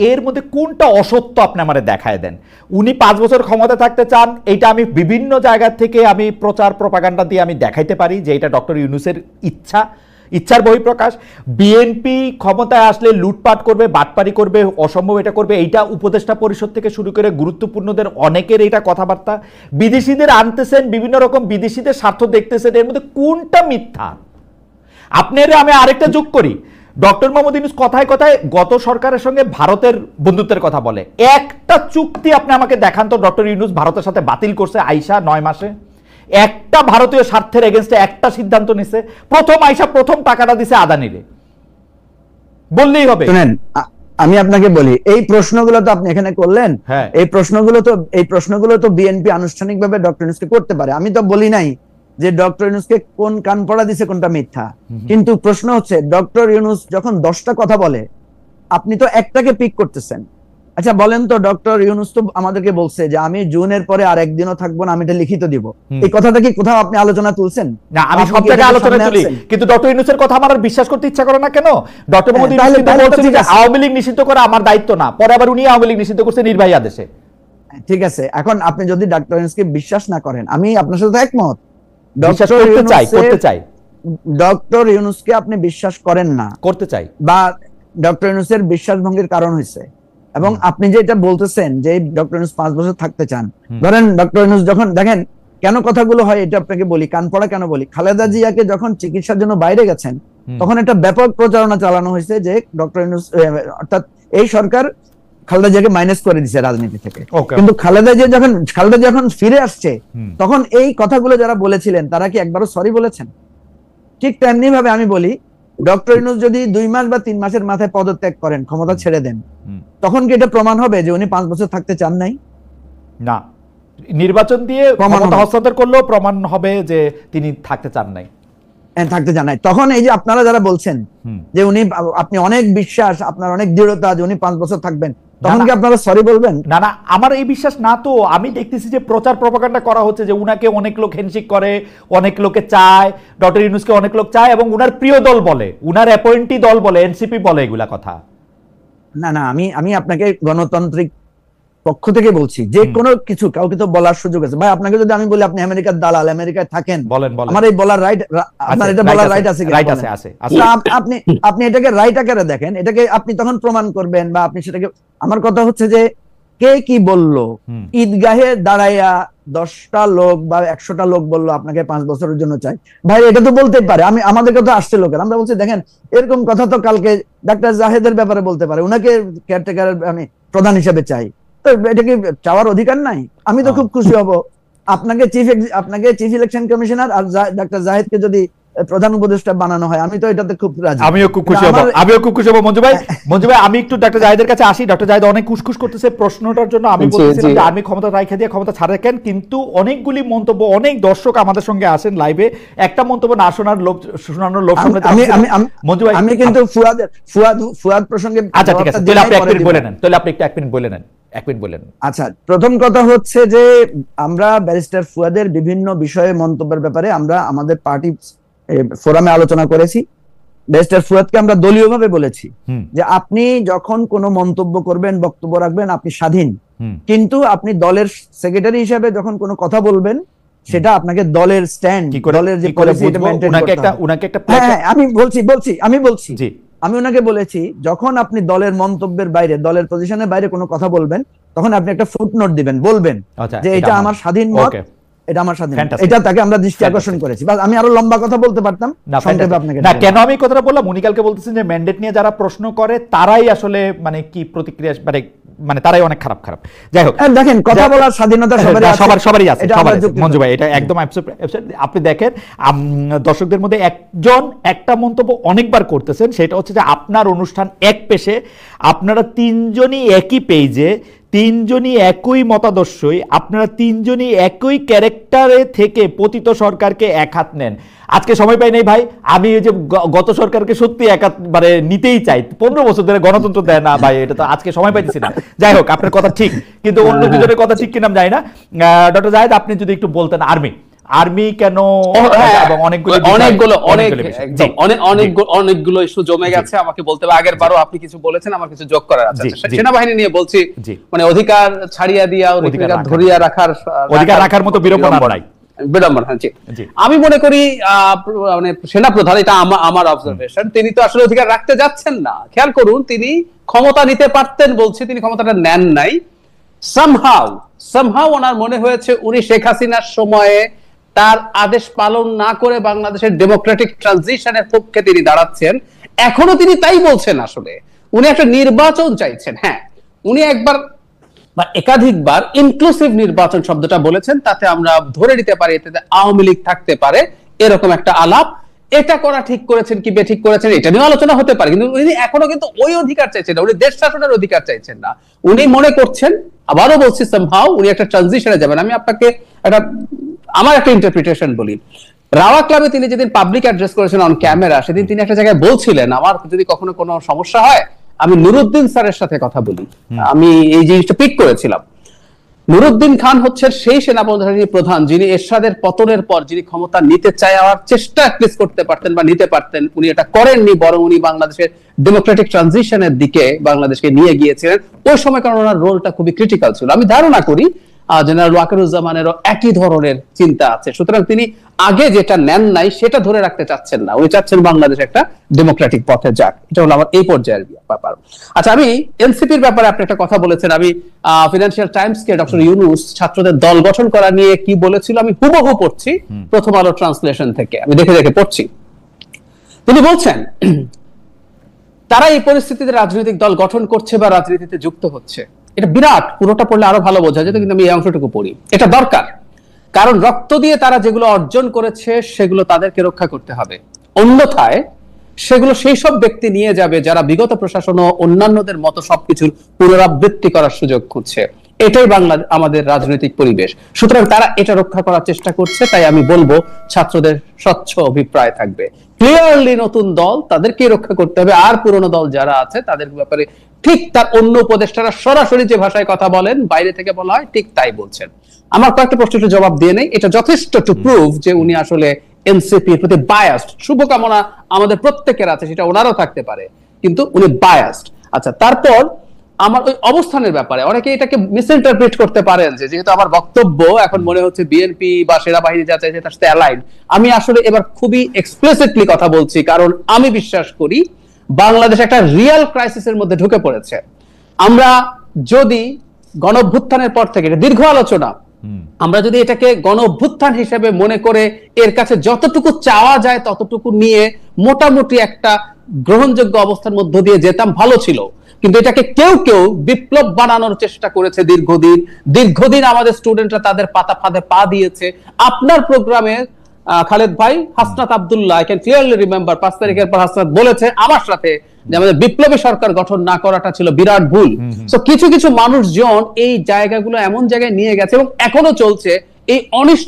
এর মধ্যে কোনটা অসত্য আপনি আমারে দেখায় দেন। উনি 5 বছর ক্ষমতা থাকতে চান, এইটা আমি বিভিন্ন জায়গা থেকে আমি প্রচার প্রপাগান্ডা দিয়ে আমি দেখাইতে পারি যে এটা ডক্টর ইউনূসের ইচ্ছার বহিঃপ্রকাশ। বিএনপি ক্ষমতায় আসলে লুটপাট করবে, বাটপারি করবে, অসম্ভব এটা করবে, এইটা উপদেষ্টা পরিষদ থেকে শুরু করে গুরুত্বপূর্ণদের অনেকের এইটা কথাবার্তা। বিদেশিদের আনতেছেন, বিভিন্ন রকম বিদেশিদের স্বার্থ দেখতেছেন, এর মধ্যে কোনটা মিথ্যা? আপনার আমি আরেকটা যোগ করি, ডক্টর মোহাম্মদ ইউনূস কথায় কথায় গত সরকারের সঙ্গে ভারতের বন্ধুত্বের কথা বলে। একটা চুক্তি আপনি আমাকে দেখান তো ডক্টর ইউনূস ভারতের সাথে বাতিল করছে আইসা 9 মাসে? একটা ভারতীয় স্বার্থের এগেইনস্টে একটা সিদ্ধান্ত নিছে? প্রথম আইসা প্রথম টাকাটা দিছে আদানিরে, বললেই হবে। শুনেন, আমি আপনাকে বলি, এই প্রশ্নগুলো তো আপনি এখানে করলেন, এই প্রশ্নগুলো তো বিএনপি আনুষ্ঠানিকভাবে ডক্টর ইউনূসকে করতে পারে। আমি তো বলি নাই যে ডক্টর ইউনূসকে কোন কান পড়া দিছে কোনটা মিথ্যা, কিন্তু প্রশ্ন হচ্ছে ডক্টর ইউনূস যখন 10টা কথা বলে আপনি তো একটাকে পিক করতেছেন। আচ্ছা বলেন তো, ডক্টর ইউনূস তো আমাদেরকে বলছে যে আমি জুনের পরে আর একদিনও থাকবো না, আমি এটা লিখিত দিব। এই কথাটা কি কোথাও আপনি আলোচনা তুলছেন? না, আমি সব জায়গায় আলোচনা তুলি, কিন্তু ডক্টর ইউনূসের কথা আমার বিশ্বাস করতে ইচ্ছা করে না কেন? ডক্টর মোহাম্মদ ইউনূস বলছেন যে আওয়ামী লীগ নিষিদ্ধ করা আমার দায়িত্ব না, পরে আবার উনি আওয়ামী লীগ নিষিদ্ধ করছে নির্বাহী আদেশে। ঠিক আছে, এখন আপনি যদি ডক্টর ইউনূসকে বিশ্বাস না করেন, আমি আপনার সাথে একমত, করতে চাই ডক্টর ইউনূসকে আপনি বিশ্বাস করেন না, করতে চাই, বা ডক্টর ইউনূসের বিশ্বাস ভঙ্গের কারণ হয়েছে, এবং আপনি যে এটা বলতেছেন যে ডক্টর ইউনূস 5 বছর থাকতে চান, ধরেন ডক্টর ইউনূস যখন, দেখেন কেন কথাগুলো হয় এটা আপনাকে বলি, কান পড়া কেন বলি। খালেদা জিয়াকে যখন চিকিৎসার জন্য বাইরে গেছেন তখন একটা ব্যাপক প্রচারণা চালানো হয়েছে যে ডক্টর ইউনূস, অর্থাৎ এই সরকার খালেদা জিয়াকে মাইনাস করে দিয়েছে রাজনীতি থেকে। কিন্তু খালেদা জিয়া যখন ফিরে আসছে তখন এই কথাগুলো যারা বলেছিলেন তারা কি একবারও সরি বলেছেন? ঠিক তেমনি ভাবে আমি বলি, ডক্টর ইউনূস যদি 2 মাস বা 3 মাসের মাথায় পদত্যাগ করেন, ক্ষমতা ছেড়ে দেন, তখন কি এটা প্রমাণ হবে যে উনি 5 বছর থাকতে চান নাই? না, নির্বাচন দিয়ে ক্ষমতা হস্তান্তর করলেও প্রমাণ হবে যে তিনি থাকতে চান নাই, থাকতে চান নাই। তখন এই যে আপনারা যারা বলছেন যে উনি, আপনি অনেক বিশ্বাস, আপনার অনেক দৃঢ়তা যে উনি 5 বছর থাকবেন, তখন কি আপনারা সরি বলবেন? না না, আমার এই বিশ্বাস না তো। আমি দেখতেছি যে প্রচার প্রপাগান্ডা করা হচ্ছে যে উনাকে অনেক লোক হ্যান্ডশেক করে, অনেক লোকে চায়, ডক্টর ইউনূসকে অনেক লোক চায়, এবং উনার প্রিয় দল বলে, উনার অ্যাপয়েন্টি দল বলে, এনসিপি বলে এগুলা কথা। না না, আমি আপনাকে গণতান্ত্রিক পক্ষ থেকে বলছি, যে কোনো কিছু কাউকে তো বলার সুযোগ আছে। ভাই আপনাকে যদি আমি বলি আপনি আমেরিকার দালাল, আমেরিকায় থাকেন, আমার এই বলার রাইট, আপনার এটা বলার রাইট আছে? রাইট আছে, আছে। আপনি এটাকে রাইট আকারে দেখেন, এটাকে আপনি তখন প্রমাণ করবেন, বা আপনি সেটাকে, আমার কথা হচ্ছে যে কে কি বললো, ঈদগাহে দাঁড়াইয়া 10টা লোক বা 100টা লোক বললো আপনাকে 5 বছরের জন্য চাই, ভাই এটা তো বলতে পারে। আমাদেরকে তো আসছে লোকের, আমরা বলছি দেখেন এরকম কথা তো কালকে ডাক্তার জাহেদের ব্যাপারে বলতে পারে, উনাকে কেয়ারটেকার আমি প্রধান হিসেবে চাই, তো এটা কি চাওয়ার অধিকার নাই? আমি তো খুব খুশি হব আপনাকে চিফ ইলেকশন কমিশনার আর ডাক্তার জাহেদকে যদি প্রধান উপদেষ্টা বানানো হয়, আমি তো এটাতে খুব রাজি। আমিও খুব খুশি হব মঞ্জু ভাই। আমি একটু ডাক্তার জাহেদের কাছে আসি। ডাক্তার জাহেদ অনেক কুসকুস করতেছে প্রশ্নটার জন্য। আমি বলতেছিলাম যে আর্মি ক্ষমতা রাইখা দিয়ে ক্ষমতা ছাড়া কেন, কিন্তু অনেকগুলি মন্তব্য, অনেক দর্শক আমাদের সঙ্গে আসেন লাইভে, একটা মন্তব্য না শোনানোর লোভ সামনে। মঞ্জু ভাই, আমি কিন্তু ফুয়াদ প্রসঙ্গে, আচ্ছা ঠিক আছে, তাহলে আপনি 1 মিনিট বলে নেন, তাহলে আপনি একটু 1 মিনিট বলে নেন। আচ্ছা, প্রথম কথা হচ্ছে যে আমরা ব্যারিস্টার ফুয়াদের বিভিন্ন বিষয়ে মন্তব্যের ব্যাপারে আমরা আমাদের পার্টি ফোরামে আলোচনা করেছি। ব্যারিস্টার ফুয়াদকে আমরা দলীয়ভাবে বলেছি যে আপনি যখন কোনো মন্তব্য করবেন, বক্তব্য রাখবেন, আপনি স্বাধীন, কিন্তু আপনি দলের সেক্রেটারি হিসেবে যখন কোনো কথা বলবেন সেটা আপনাকে দলের স্ট্যান্ড, দলের যে পলিসি এটা মেইনটেইন করতে হবে। হ্যাঁ, আমি বলছি আমি ওনাকে বলেছি যখন আপনি দলের মন্তব্যের বাইরে, দলের পজিশনের বাইরে কোনো কথা বলবেন, তখন আপনি একটা ফুটনোট দিবেন, বলবেন যে এটা আমার স্বাধীন মত, এটা আমার স্বাধীন, এটা তাকে আমরা দৃষ্টি আকর্ষণ করেছি। আমি আরো লম্বা কথা বলতে পারতাম, সংক্ষেপে আপনাকে না কেন আমি কথাটা বললাম, উনি কালকে বলতেছেন যে ম্যান্ডেট নিয়ে যারা প্রশ্ন করে তারাই আসলে মানে কি প্রতিক্রিয়া, মানে তারাই অনেক খারাপ। যাই হোক, দেখেন কথা বলার স্বাধীনতা সবারই আছে। মঞ্জু ভাই, এটা একদম আপনি দেখেন দর্শকদের মধ্যে একজন একটা মন্তব্য অনেকবার করতেছেন, সেটা হচ্ছে যে আপনার অনুষ্ঠান এক পেশে, আপনারা 3জনই একই পেজে, 3জনই একই মতাদর্শই, আপনারা 3জনই একই ক্যারেক্টারে থেকে পতিত সরকারকে এক হাত নেন। আজকে সময় পাই নাই ভাই, আমি এই যে গত সরকারকে সত্যি একাবারে নিতেই চাই, 15 বছর ধরে গণতন্ত্র দেয় না ভাই, এটা তো আজকে সময় পাইতেছি না। যাই হোক, আপনার কথা ঠিক, কিন্তু অন্য দুজনের কথা ঠিক কিনা জানি না। ডক্টর জাহেদ, আপনি যদি একটু বলতেন, আর্মি আর্মি কেন এবং অনেকগুলো ইস্যু জমে গেছে, আমাকে বলতে হবে। আগের বারও আপনি কিছু বলেছেন, আমার কিছু যোগ করার আছে। সেনাবাহিনী নিয়ে বলছি, মানে অধিকার ছাড়িয়ে দিয়া অধিকার ধরিয়া রাখার মতো বিড়ম্বনা নাই। আমি মনে করি মানে সেনাপ্রধান, এটা আমার অবজারভেশন, তিনি তো আসলে অধিকার রাখতে যাচ্ছেন না। খেয়াল করুন, তিনি ক্ষমতা নিতে পারতেন বলছি, তিনি ক্ষমতাটা নেন নাই। সামহাউ ওনার মনে হয়েছে উনি শেখ হাসিনার সময়ে তার আদেশ পালন না করে বাংলাদেশের ডেমোক্রেটিক ট্রানজিশনের পক্ষে তিনি দাঁড়াচ্ছেন। এখনো তিনি তাই বলছেন। আসলে উনি একটা নির্বাচন চাইছেন। হ্যাঁ, উনি একবার বা একাধিকবার ইনক্লুসিভ নির্বাচন শব্দটা বলেছেন, তাতে আমরা ধরে নিতে পারি এতে আওয়ামী লীগ থাকতে পারে, এরকম একটা আলাপ। এটা করা ঠিক করেছেন কি বেঠিক করেছেন এটা নিয়ে আলোচনা হতে পারে, কিন্তু উনি এখনো কিন্তু ওই অধিকার চাইছেন না, উনি দেশ শাসনের অধিকার চাইছেন না। উনি মনে করছেন, আবারও বলছি, সামহাউ উনি একটা ট্রানজিশনে যাবেন। আমি আপনাকে আমার একটা ইন্টারপ্রিটেশন বলি। রাওয়া ক্লাবে তিনি যেদিন পাবলিক অ্যাড্রেস করেছেন অন ক্যামেরা, সেদিন তিনি একটা জায়গায় বলছিলেন, আমার যদি কখনো কোনো সমস্যা হয় আমি নুরুদ্দিন স্যারের সাথে কথা বলি। আমি এই জিনিসটা পিক করেছিলাম। নুরুদ্দিন খান হচ্ছেন সেই সেনাবাহিনী প্রধান যিনি এরশাদের পতনের পর যিনি ক্ষমতা নিতে চাওয়ার চেষ্টা অ্যাটলিস্ট করতে পারতেন বা নিতে পারতেন, উনি এটা করেননি, বরং উনি বাংলাদেশের ডেমোক্রেটিক ট্রানজিশনের দিকে বাংলাদেশকে নিয়ে গিয়েছিলেন ওই সময়, কারণ ওনার রোলটা খুবই ক্রিটিক্যাল ছিল। আমি ধারণা করি জেনারেল ওয়াকারুজ্জামানেরও একই ধরনের চিন্তা আছে। সুতরাং তিনি আগে যেটা নেন নাই সেটা ধরে রাখতে চাচ্ছেন না, উনি চাচ্ছেন বাংলাদেশ একটা ডেমোক্রেটিক পথে যাক। এটা হলো আমার এই পর্যায়ের ব্যাপার। আচ্ছা, আমি এনসিপির ব্যাপারে আপনি একটা কথা বলেছেন। আমি ফিনান্সিয়াল টাইমসকে ডক্টর ইউনূস ছাত্রদের দল গঠন করা নিয়ে কি বলেছিল আমি হুবহু পড়ছি প্রথম আলো ট্রান্সলেশন থেকে, আমি দেখে দেখে পড়ছি। তিনি বলছেন, তারা এই পরিস্থিতিতে রাজনৈতিক দল গঠন করছে বা রাজনীতিতে যুক্ত হচ্ছে। এটা বিরাট, পুরোটা পড়লে আরো ভালো বোঝা যেত, কিন্তু আমি এই অংশটুকু পড়ি। এটা দরকার, কারণ রক্ত দিয়ে তারা যেগুলো অর্জন করেছে সেগুলো তাদেরকে রক্ষা করতে হবে। অন্যথায় সেগুলো সেই সব ব্যক্তি নিয়ে যাবে যারা বিগত প্রশাসন ও অন্যান্যদের মতো সবকিছুর পুনরাবৃত্তি করার সুযোগ খুঁজছে। এটাই আমাদের রাজনৈতিক পরিবেশ। সুতরাং তারা এটা রক্ষা করার চেষ্টা করছে। তাই আমি বলবো ছাত্রদের স্বচ্ছ অভিপ্রায় থাকবে, ক্লিয়ারলি নতুন দল তাদেরকে রক্ষা করতে হবে, আর পুরনো দল যারা আছে তাদের ব্যাপারে ঠিক তার অন্য উপদেষ্টারা সরাসরি যে ভাষায় কথা বলেন, বাইরে থেকে বলা হয়, ঠিক তাই বলছেন। আমার কয়েকটা প্রশ্নের জবাব দিয়ে নেই। এটা যথেষ্ট টু প্রুভ যে উনি আসলে এনসিপির প্রতি বায়াসড। শুভকামনা আমাদের প্রত্যেকের আছে, সেটা ওনারও থাকতে পারে, কিন্তু উনি বায়াসড। আচ্ছা, তারপর আমার ওই অবস্থানের ব্যাপারে অনেকে এটাকে মিসইন্টারপ্রিট করতে পারেন যে যেহেতু আমার বক্তব্য এখন মনে হচ্ছে বিএনপি বা সেনাবাহিনী যা চাইছে তার সাথে অ্যালাইন। আমি আসলে এবার খুবই এক্সপ্লিসিটলি কথা বলছি, কারণ আমি বিশ্বাস করি বাংলাদেশ একটা রিয়েল ক্রাইসিসের মধ্যে ঢুকে পড়েছে। আমরা যদি গণঅভ্যুত্থানের পর থেকে, এটা দীর্ঘ আলোচনা, আমরা যদি এটাকে গণঅভ্যুত্থান হিসেবে মনে করে এর কাছে যতটুকু চাওয়া যায় ততটুকু নিয়ে মোটামুটি একটা গ্রহণযোগ্য অবস্থার মধ্য দিয়ে যেতাম, ভালো ছিল। কিন্তু এটাকে কেউ কেউ বিপ্লব বানানোর চেষ্টা করেছে দীর্ঘদিন আমাদের স্টুডেন্টরা তাদের পাতা ফাঁদে পা দিয়েছে। আপনার প্রোগ্রামে খালেদ ভাই, Hasnat Abdullah, I can clearly remember 5 তারিখের পর হাসনাত বলেছে আমার সাথে যে আমাদের বিপ্লবী সরকার গঠন না করাটা ছিল বিরাট ভুল। সো কিছু কিছু মানুষজন এই জায়গাগুলো এমন জায়গায় নিয়ে গেছে এবং এখনো চলছে। এই অনিশ্চিত